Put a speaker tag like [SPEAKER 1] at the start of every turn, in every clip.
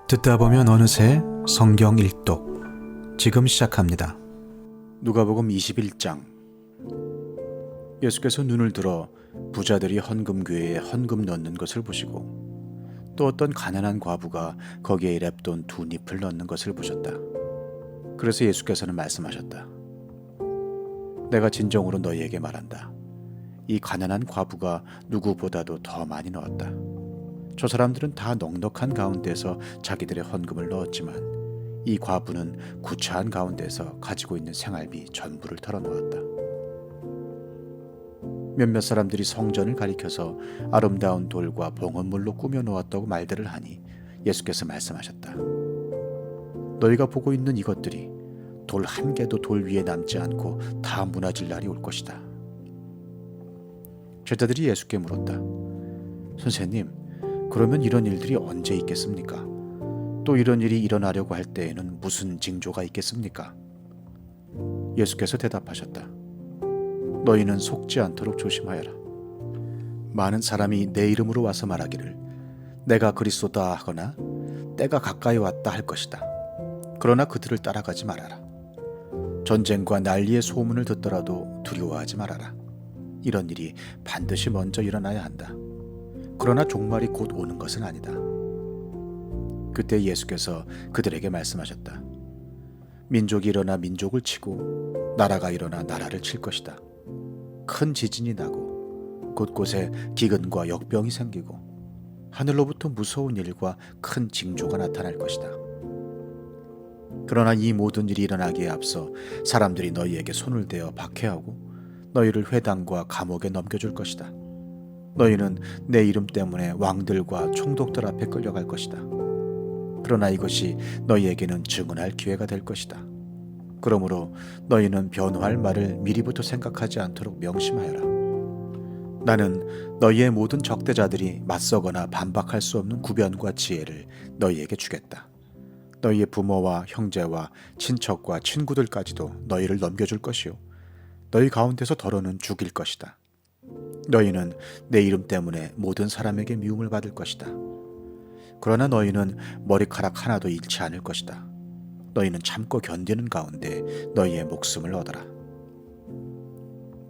[SPEAKER 1] 듣다 보면 어느새 성경 일독 지금 시작합니다. 누가복음 21장. 예수께서 눈을 들어 부자들이 헌금궤에 헌금 넣는 것을 보시고 또 어떤 가난한 과부가 거기에 랩돈 2닙을 넣는 것을 보셨다. 그래서 예수께서는 말씀하셨다. 내가 진정으로 너희에게 말한다. 이 가난한 과부가 누구보다도 더 많이 넣었다. 저 사람들은 다 넉넉한 가운데서 자기들의 헌금을 넣었지만 이 과부는 구차한 가운데서 가지고 있는 생활비 전부를 털어놓았다. 몇몇 사람들이 성전을 가리켜서 아름다운 돌과 봉헌물로 꾸며 놓았다고 말들을 하니 예수께서 말씀하셨다. 너희가 보고 있는 이것들이 돌 한 개도 돌 위에 남지 않고 다 무너질 날이 올 것이다. 제자들이 예수께 물었다. 선생님, 그러면 이런 일들이 언제 있겠습니까? 또 이런 일이 일어나려고 할 때에는 무슨 징조가 있겠습니까? 예수께서 대답하셨다. 너희는 속지 않도록 조심하여라. 많은 사람이 내 이름으로 와서 말하기를 내가 그리스도다 하거나 때가 가까이 왔다 할 것이다. 그러나 그들을 따라가지 말아라. 전쟁과 난리의 소문을 듣더라도 두려워하지 말아라. 이런 일이 반드시 먼저 일어나야 한다. 그러나 종말이 곧 오는 것은 아니다. 그때 예수께서 그들에게 말씀하셨다. 민족이 일어나 민족을 치고 나라가 일어나 나라를 칠 것이다. 큰 지진이 나고 곳곳에 기근과 역병이 생기고 하늘로부터 무서운 일과 큰 징조가 나타날 것이다. 그러나 이 모든 일이 일어나기에 앞서 사람들이 너희에게 손을 대어 박해하고 너희를 회당과 감옥에 넘겨줄 것이다. 너희는 내 이름 때문에 왕들과 총독들 앞에 끌려갈 것이다. 그러나 이것이 너희에게는 증언할 기회가 될 것이다. 그러므로 너희는 변호할 말을 미리부터 생각하지 않도록 명심하여라. 나는 너희의 모든 적대자들이 맞서거나 반박할 수 없는 구변과 지혜를 너희에게 주겠다. 너희의 부모와 형제와 친척과 친구들까지도 너희를 넘겨줄 것이요. 너희 가운데서 더러는 죽일 것이다. 너희는 내 이름 때문에 모든 사람에게 미움을 받을 것이다. 그러나 너희는 머리카락 하나도 잃지 않을 것이다. 너희는 참고 견디는 가운데 너희의 목숨을 얻어라.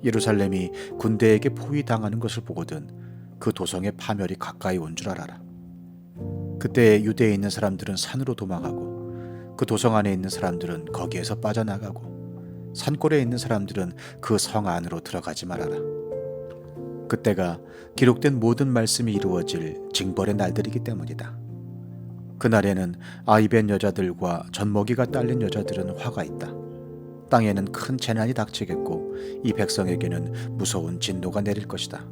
[SPEAKER 1] 예루살렘이 군대에게 포위당하는 것을 보거든 그 도성의 파멸이 가까이 온 줄 알아라. 그때 유대에 있는 사람들은 산으로 도망하고 그 도성 안에 있는 사람들은 거기에서 빠져나가고 산골에 있는 사람들은 그 성 안으로 들어가지 말아라. 그때가 기록된 모든 말씀이 이루어질 징벌의 날들이기 때문이다. 그날에는 아이벤 여자들과 젖먹이가 딸린 여자들은 화가 있다. 땅에는 큰 재난이 닥치겠고 이 백성에게는 무서운 진노가 내릴 것이다.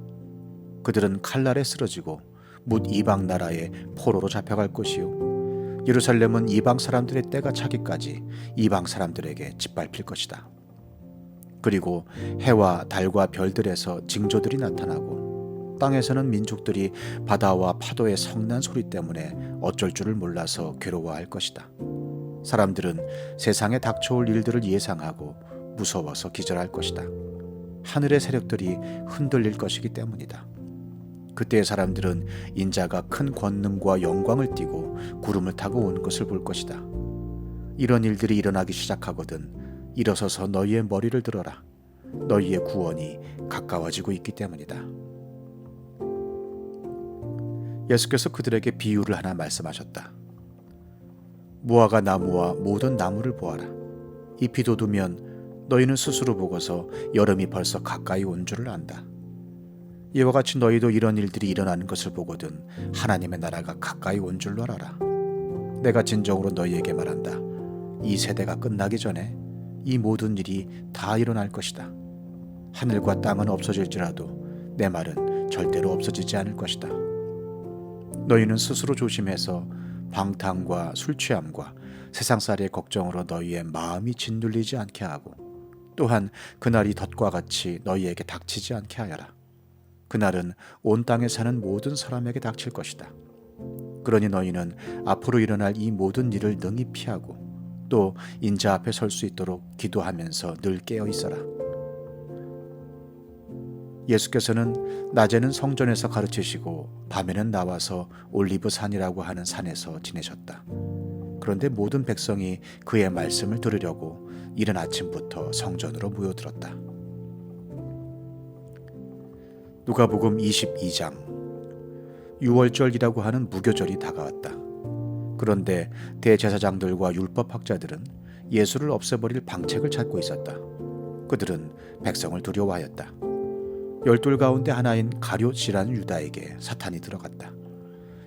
[SPEAKER 1] 그들은 칼날에 쓰러지고 뭇 이방 나라에 포로로 잡혀갈 것이요. 예루살렘은 이방 사람들의 때가 차기까지 이방 사람들에게 짓밟힐 것이다. 그리고 해와 달과 별들에서 징조들이 나타나고 땅에서는 민족들이 바다와 파도의 성난 소리 때문에 어쩔 줄을 몰라서 괴로워할 것이다. 사람들은 세상에 닥쳐올 일들을 예상하고 무서워서 기절할 것이다. 하늘의 세력들이 흔들릴 것이기 때문이다. 그때의 사람들은 인자가 큰 권능과 영광을 띠고 구름을 타고 온 것을 볼 것이다. 이런 일들이 일어나기 시작하거든 일어서서 너희의 머리를 들어라. 너희의 구원이 가까워지고 있기 때문이다. 예수께서 그들에게 비유를 하나 말씀하셨다. 무화과 나무와 모든 나무를 보아라. 잎이 돋으면 너희는 스스로 보고서 여름이 벌써 가까이 온 줄을 안다. 이와 같이 너희도 이런 일들이 일어나는 것을 보거든 하나님의 나라가 가까이 온 줄로 알아라. 내가 진정으로 너희에게 말한다. 이 세대가 끝나기 전에 이 모든 일이 다 일어날 것이다. 하늘과 땅은 없어질지라도 내 말은 절대로 없어지지 않을 것이다. 너희는 스스로 조심해서 방탕과 술 취함과 세상살이의 걱정으로 너희의 마음이 짓눌리지 않게 하고 또한 그날이 덫과 같이 너희에게 닥치지 않게 하여라. 그날은 온 땅에 사는 모든 사람에게 닥칠 것이다. 그러니 너희는 앞으로 일어날 이 모든 일을 능히 피하고 또 인자 앞에 설 수 있도록 기도하면서 늘 깨어 있어라. 예수께서는 낮에는 성전에서 가르치시고 밤에는 나와서 올리브산이라고 하는 산에서 지내셨다. 그런데 모든 백성이 그의 말씀을 들으려고 이른 아침부터 성전으로 모여들었다. 누가복음 22장. 유월절이라고 하는 무교절이 다가왔다. 그런데 대제사장들과 율법학자들은 예수를 없애버릴 방책을 찾고 있었다. 그들은 백성을 두려워하였다. 12 가운데 하나인 가룟이라는 유다에게 사탄이 들어갔다.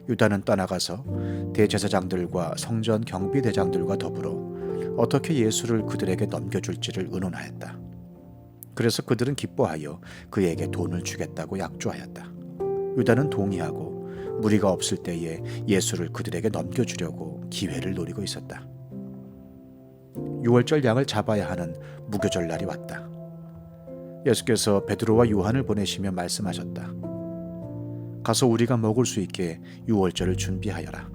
[SPEAKER 1] 유다는 떠나가서 대제사장들과 성전 경비대장들과 더불어 어떻게 예수를 그들에게 넘겨줄지를 의논하였다. 그래서 그들은 기뻐하여 그에게 돈을 주겠다고 약조하였다. 유다는 동의하고 무리가 없을 때에 예수를 그들에게 넘겨주려고 기회를 노리고 있었다. 유월절 양을 잡아야 하는 무교절 날이 왔다. 예수께서 베드로와 요한을 보내시며 말씀하셨다. 가서 우리가 먹을 수 있게 유월절을 준비하여라.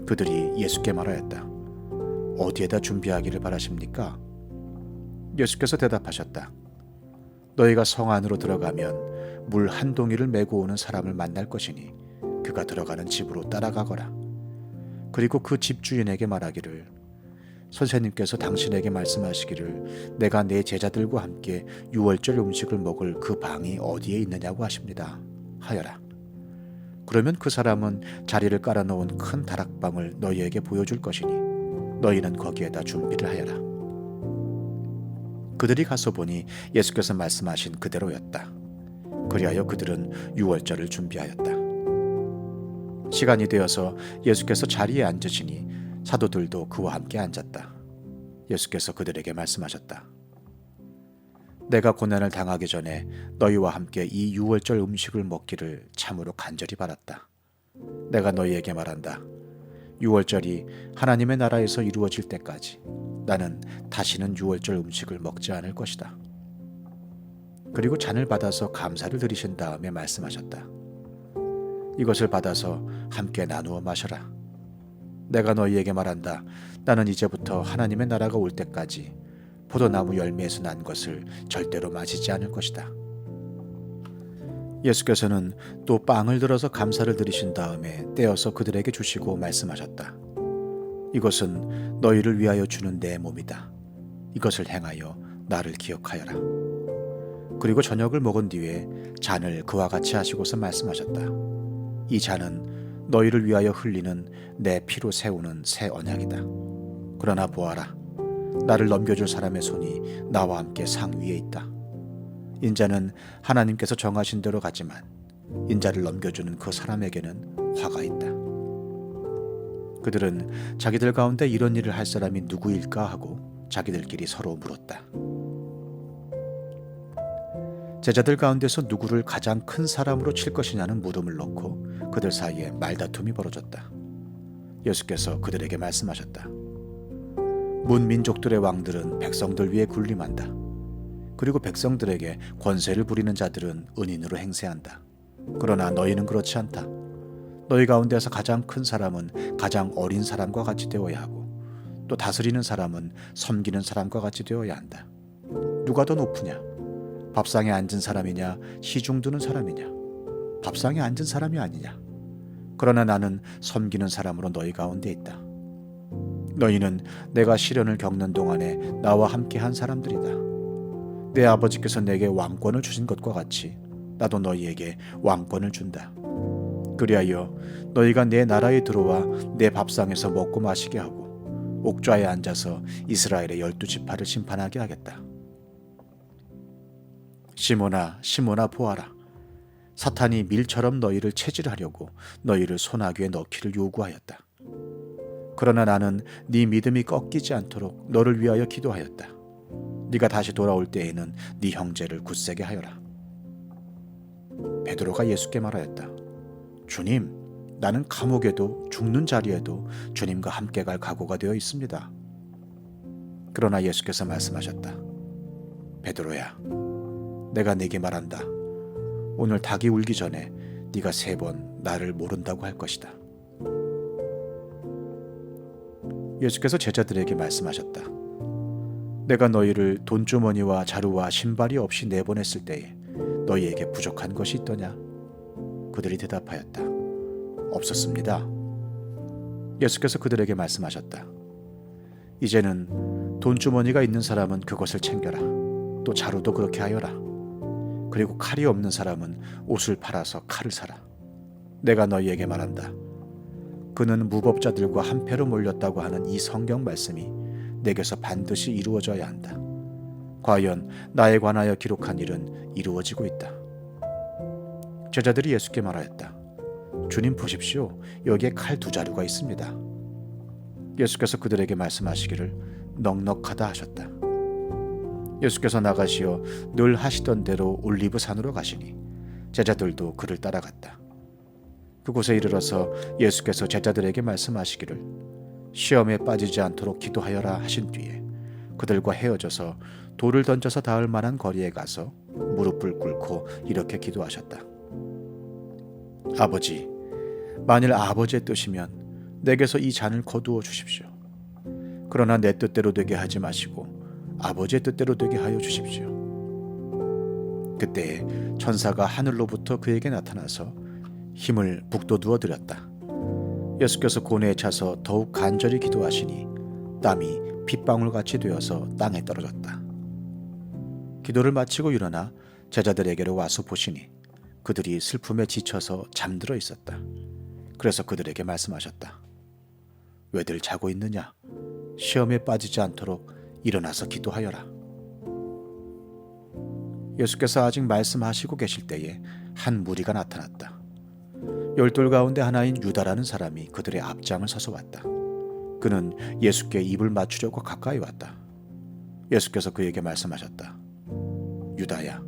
[SPEAKER 1] 그들이 예수께 말하였다. 어디에다 준비하기를 바라십니까? 예수께서 대답하셨다. 너희가 성 안으로 들어가면 물 한 동이를 메고 오는 사람을 만날 것이니 그가 들어가는 집으로 따라가거라. 그리고 그 집주인에게 말하기를 선생님께서 당신에게 말씀하시기를 내가 내 제자들과 함께 유월절 음식을 먹을 그 방이 어디에 있느냐고 하십니다. 하여라. 그러면 그 사람은 자리를 깔아놓은 큰 다락방을 너희에게 보여줄 것이니 너희는 거기에다 준비를 하여라. 그들이 가서 보니 예수께서 말씀하신 그대로였다. 그리하여 그들은 유월절을 준비하였다. 시간이 되어서 예수께서 자리에 앉으시니 사도들도 그와 함께 앉았다. 예수께서 그들에게 말씀하셨다. 내가 고난을 당하기 전에 너희와 함께 이 유월절 음식을 먹기를 참으로 간절히 바랐다. 내가 너희에게 말한다. 유월절이 하나님의 나라에서 이루어질 때까지 나는 다시는 유월절 음식을 먹지 않을 것이다. 그리고 잔을 받아서 감사를 드리신 다음에 말씀하셨다. 이것을 받아서 함께 나누어 마셔라. 내가 너희에게 말한다. 나는 이제부터 하나님의 나라가 올 때까지 포도나무 열매에서 난 것을 절대로 마시지 않을 것이다. 예수께서는 또 빵을 들어서 감사를 드리신 다음에 떼어서 그들에게 주시고 말씀하셨다. 이것은 너희를 위하여 주는 내 몸이다. 이것을 행하여 나를 기억하여라. 그리고 저녁을 먹은 뒤에 잔을 그와 같이 하시고서 말씀하셨다. 이 잔은 너희를 위하여 흘리는 내 피로 세우는 새 언약이다. 그러나 보아라. 나를 넘겨줄 사람의 손이 나와 함께 상 위에 있다. 인자는 하나님께서 정하신 대로 가지만 인자를 넘겨주는 그 사람에게는 화가 있다. 그들은 자기들 가운데 이런 일을 할 사람이 누구일까 하고 자기들끼리 서로 물었다. 제자들 가운데서 누구를 가장 큰 사람으로 칠 것이냐는 물음을 놓고 그들 사이에 말다툼이 벌어졌다. 예수께서 그들에게 말씀하셨다. 문민족들의 왕들은 백성들 위에 군림한다. 그리고 백성들에게 권세를 부리는 자들은 은인으로 행세한다. 그러나 너희는 그렇지 않다. 너희 가운데서 가장 큰 사람은 가장 어린 사람과 같이 되어야 하고 또 다스리는 사람은 섬기는 사람과 같이 되어야 한다. 누가 더 높으냐? 밥상에 앉은 사람이냐? 시중 두는 사람이냐? 밥상에 앉은 사람이 아니냐? 그러나 나는 섬기는 사람으로 너희 가운데 있다. 너희는 내가 시련을 겪는 동안에 나와 함께한 사람들이다. 내 아버지께서 내게 왕권을 주신 것과 같이 나도 너희에게 왕권을 준다. 그리하여 너희가 내 나라에 들어와 내 밥상에서 먹고 마시게 하고 옥좌에 앉아서 이스라엘의 12지파를 심판하게 하겠다. 시몬아, 시몬아 보아라. 사탄이 밀처럼 너희를 체질하려고 너희를 소나귀에 넣기를 요구하였다. 그러나 나는 네 믿음이 꺾이지 않도록 너를 위하여 기도하였다. 네가 다시 돌아올 때에는 네 형제를 굳세게 하여라. 베드로가 예수께 말하였다. 주님, 나는 감옥에도 죽는 자리에도 주님과 함께 갈 각오가 되어 있습니다. 그러나 예수께서 말씀하셨다. 베드로야, 내가 네게 말한다. 오늘 닭이 울기 전에 네가 3번 나를 모른다고 할 것이다. 예수께서 제자들에게 말씀하셨다. 내가 너희를 돈주머니와 자루와 신발이 없이 내보냈을 때에 너희에게 부족한 것이 있더냐? 그들이 대답하였다. 없었습니다. 예수께서 그들에게 말씀하셨다. 이제는 돈주머니가 있는 사람은 그것을 챙겨라. 또 자루도 그렇게 하여라. 그리고 칼이 없는 사람은 옷을 팔아서 칼을 사라. 내가 너희에게 말한다. 그는 무법자들과 한패로 몰렸다고 하는 이 성경 말씀이 내게서 반드시 이루어져야 한다. 과연 나에 관하여 기록한 일은 이루어지고 있다. 제자들이 예수께 말하였다. 주님 보십시오. 여기에 칼 2자루가 있습니다. 예수께서 그들에게 말씀하시기를 넉넉하다 하셨다. 예수께서 나가시어 늘 하시던 대로 올리브 산으로 가시니 제자들도 그를 따라갔다. 그곳에 이르러서 예수께서 제자들에게 말씀하시기를 시험에 빠지지 않도록 기도하여라 하신 뒤에 그들과 헤어져서 돌을 던져서 닿을 만한 거리에 가서 무릎을 꿇고 이렇게 기도하셨다. 아버지, 만일 아버지의 뜻이면 내게서 이 잔을 거두어 주십시오. 그러나 내 뜻대로 되게 하지 마시고 아버지의 뜻대로 되게 하여 주십시오. 그때 천사가 하늘로부터 그에게 나타나서 힘을 북돋우어 드렸다. 예수께서 고뇌에 차서 더욱 간절히 기도하시니 땀이 핏방울같이 되어서 땅에 떨어졌다. 기도를 마치고 일어나 제자들에게로 와서 보시니 그들이 슬픔에 지쳐서 잠들어 있었다. 그래서 그들에게 말씀하셨다. 왜들 자고 있느냐? 시험에 빠지지 않도록 일어나서 기도하여라. 예수께서 아직 말씀하시고 계실 때에 한 무리가 나타났다. 12 가운데 하나인 유다라는 사람이 그들의 앞장을 서서 왔다. 그는 예수께 입을 맞추려고 가까이 왔다. 예수께서 그에게 말씀하셨다. 유다야,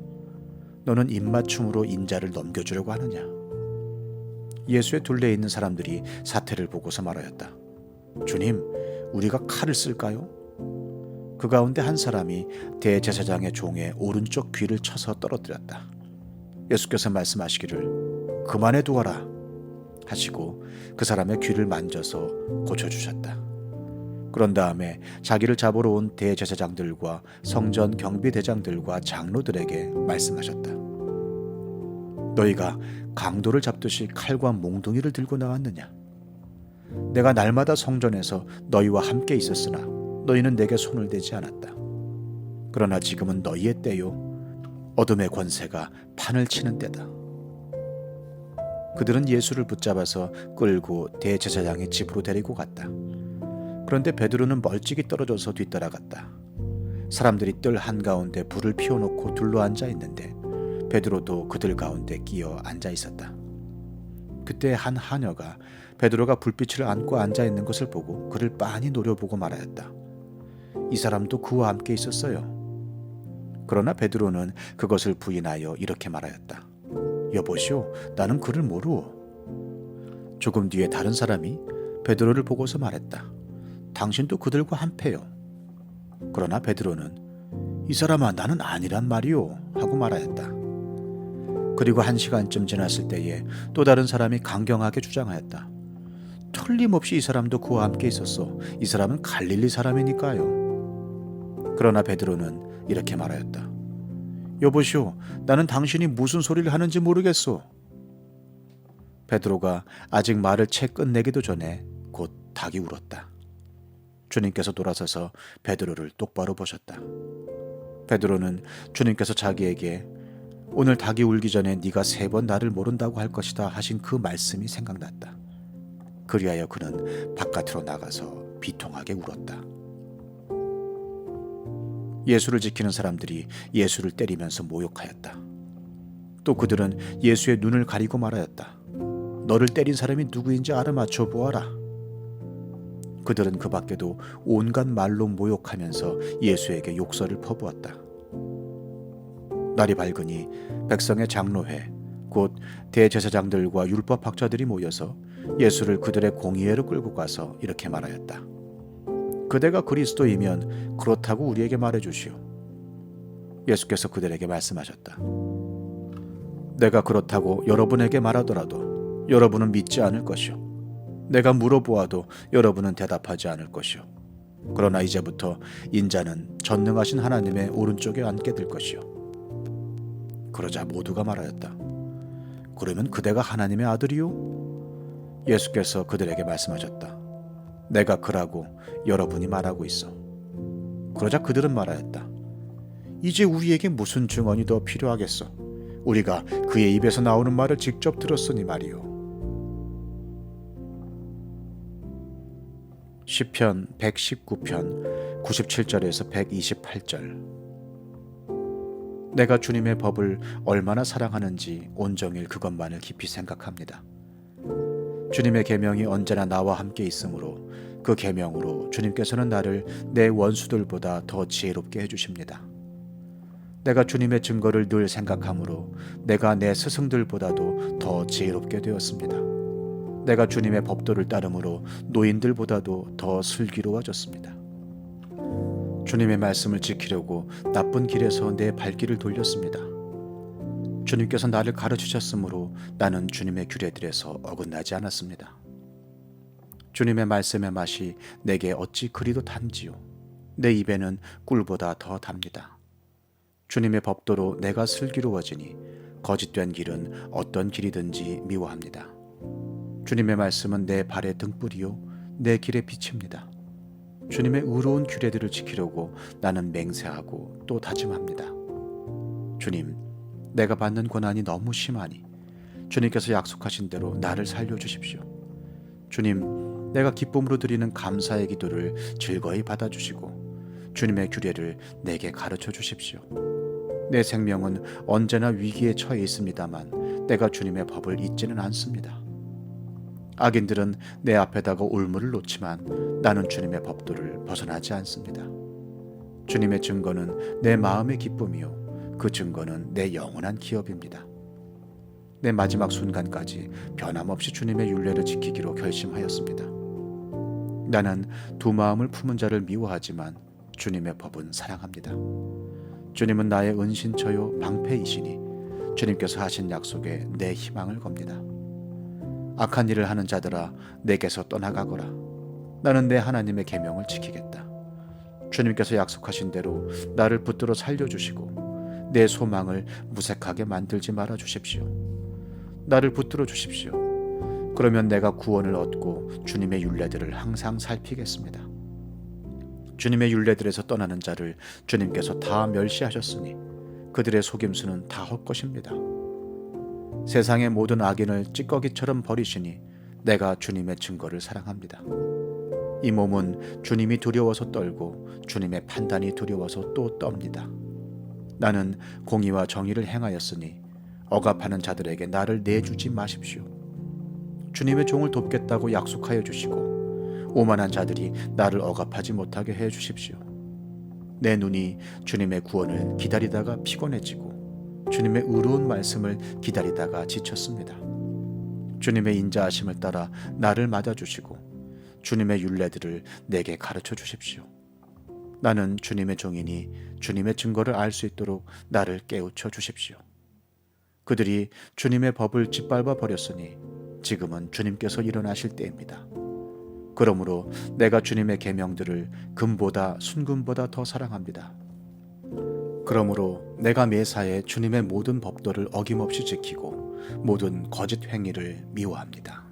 [SPEAKER 1] 너는 입맞춤으로 인자를 넘겨주려고 하느냐? 예수의 둘레에 있는 사람들이 사태를 보고서 말하였다. 주님, 우리가 칼을 쓸까요? 그 가운데 한 사람이 대제사장의 종의 오른쪽 귀를 쳐서 떨어뜨렸다. 예수께서 말씀하시기를 그만해 두어라 하시고 그 사람의 귀를 만져서 고쳐주셨다. 그런 다음에 자기를 잡으러 온 대제사장들과 성전 경비대장들과 장로들에게 말씀하셨다. 너희가 강도를 잡듯이 칼과 몽둥이를 들고 나왔느냐? 내가 날마다 성전에서 너희와 함께 있었으나 너희는 내게 손을 대지 않았다. 그러나 지금은 너희의 때요, 어둠의 권세가 판을 치는 때다. 그들은 예수를 붙잡아서 끌고 대제사장의 집으로 데리고 갔다. 그런데 베드로는 멀찍이 떨어져서 뒤따라갔다. 사람들이 뜰 한가운데 불을 피워놓고 둘러앉아 있는데 베드로도 그들 가운데 끼어 앉아 있었다. 그때 한 하녀가 베드로가 불빛을 안고 앉아 있는 것을 보고 그를 빤히 노려보고 말하였다. 이 사람도 그와 함께 있었어요. 그러나 베드로는 그것을 부인하여 이렇게 말하였다. 여보시오, 나는 그를 모르오. 조금 뒤에 다른 사람이 베드로를 보고서 말했다. 당신도 그들과 한패요. 그러나 베드로는 이 사람아, 나는 아니란 말이오 하고 말하였다. 그리고 1시간쯤 지났을 때에 또 다른 사람이 강경하게 주장하였다. 틀림없이 이 사람도 그와 함께 있었어. 이 사람은 갈릴리 사람이니까요. 그러나 베드로는 이렇게 말하였다. 여보시오, 나는 당신이 무슨 소리를 하는지 모르겠소. 베드로가 아직 말을 채 끝내기도 전에 곧 닭이 울었다. 주님께서 돌아서서 베드로를 똑바로 보셨다. 베드로는 주님께서 자기에게 오늘 닭이 울기 전에 네가 3번 나를 모른다고 할 것이다 하신 그 말씀이 생각났다. 그리하여 그는 바깥으로 나가서 비통하게 울었다. 예수를 지키는 사람들이 예수를 때리면서 모욕하였다. 또 그들은 예수의 눈을 가리고 말하였다. 너를 때린 사람이 누구인지 알아맞혀 보아라. 그들은 그 밖에도 온갖 말로 모욕하면서 예수에게 욕설을 퍼부었다. 날이 밝으니 백성의 장로회, 곧 대제사장들과 율법학자들이 모여서 예수를 그들의 공의회로 끌고 가서 이렇게 말하였다. 그대가 그리스도이면 그렇다고 우리에게 말해주시오. 예수께서 그들에게 말씀하셨다. 내가 그렇다고 여러분에게 말하더라도 여러분은 믿지 않을 것이오. 내가 물어보아도 여러분은 대답하지 않을 것이오. 그러나 이제부터 인자는 전능하신 하나님의 오른쪽에 앉게 될 것이오. 그러자 모두가 말하였다. 그러면 그대가 하나님의 아들이요? 예수께서 그들에게 말씀하셨다. 내가 그라고 여러분이 말하고 있어. 그러자 그들은 말하였다. 이제 우리에게 무슨 증언이 더 필요하겠어? 우리가 그의 입에서 나오는 말을 직접 들었으니 말이요. 시편 119편 97절에서 128절. 내가 주님의 법을 얼마나 사랑하는지 온종일 그것만을 깊이 생각합니다. 주님의 계명이 언제나 나와 함께 있으므로 그 계명으로 주님께서는 나를 내 원수들보다 더 지혜롭게 해주십니다. 내가 주님의 증거를 늘 생각하므로 내가 내 스승들보다도 더 지혜롭게 되었습니다. 내가 주님의 법도를 따름으로 노인들보다도 더 슬기로워졌습니다. 주님의 말씀을 지키려고 나쁜 길에서 내 발길을 돌렸습니다. 주님께서 나를 가르치셨으므로 나는 주님의 규례들에서 어긋나지 않았습니다. 주님의 말씀의 맛이 내게 어찌 그리도 단지요. 내 입에는 꿀보다 더 답니다. 주님의 법도로 내가 슬기로워지니 거짓된 길은 어떤 길이든지 미워합니다. 주님의 말씀은 내 발의 등불이요 내 길의 빛입니다. 주님의 의로운 규례들을 지키려고 나는 맹세하고 또 다짐합니다. 주님, 내가 받는 고난이 너무 심하니 주님께서 약속하신 대로 나를 살려주십시오. 주님, 내가 기쁨으로 드리는 감사의 기도를 즐거이 받아주시고 주님의 규례를 내게 가르쳐 주십시오. 내 생명은 언제나 위기에 처해 있습니다만 내가 주님의 법을 잊지는 않습니다. 악인들은 내 앞에다가 올무를 놓지만 나는 주님의 법도를 벗어나지 않습니다. 주님의 증거는 내 마음의 기쁨이요 그 증거는 내 영원한 기업입니다. 내 마지막 순간까지 변함없이 주님의 율례를 지키기로 결심하였습니다. 나는 두 마음을 품은 자를 미워하지만 주님의 법은 사랑합니다. 주님은 나의 은신처요 방패이시니 주님께서 하신 약속에 내 희망을 겁니다. 악한 일을 하는 자들아 내게서 떠나가거라. 나는 내 하나님의 계명을 지키겠다. 주님께서 약속하신 대로 나를 붙들어 살려주시고 내 소망을 무색하게 만들지 말아 주십시오. 나를 붙들어 주십시오. 그러면 내가 구원을 얻고 주님의 율례들을 항상 살피겠습니다. 주님의 율례들에서 떠나는 자를 주님께서 다 멸시하셨으니 그들의 속임수는 다 헛것입니다. 세상의 모든 악인을 찌꺼기처럼 버리시니 내가 주님의 증거를 사랑합니다. 이 몸은 주님이 두려워서 떨고 주님의 판단이 두려워서 또 떱니다. 나는 공의와 정의를 행하였으니 억압하는 자들에게 나를 내주지 마십시오. 주님의 종을 돕겠다고 약속하여 주시고 오만한 자들이 나를 억압하지 못하게 해 주십시오. 내 눈이 주님의 구원을 기다리다가 피곤해지고 주님의 의로운 말씀을 기다리다가 지쳤습니다. 주님의 인자하심을 따라 나를 맞아주시고 주님의 율례들을 내게 가르쳐 주십시오. 나는 주님의 종이니 주님의 증거를 알 수 있도록 나를 깨우쳐 주십시오. 그들이 주님의 법을 짓밟아 버렸으니 지금은 주님께서 일어나실 때입니다. 그러므로 내가 주님의 계명들을 금보다 순금보다 더 사랑합니다. 그러므로 내가 매사에 주님의 모든 법도를 어김없이 지키고 모든 거짓 행위를 미워합니다.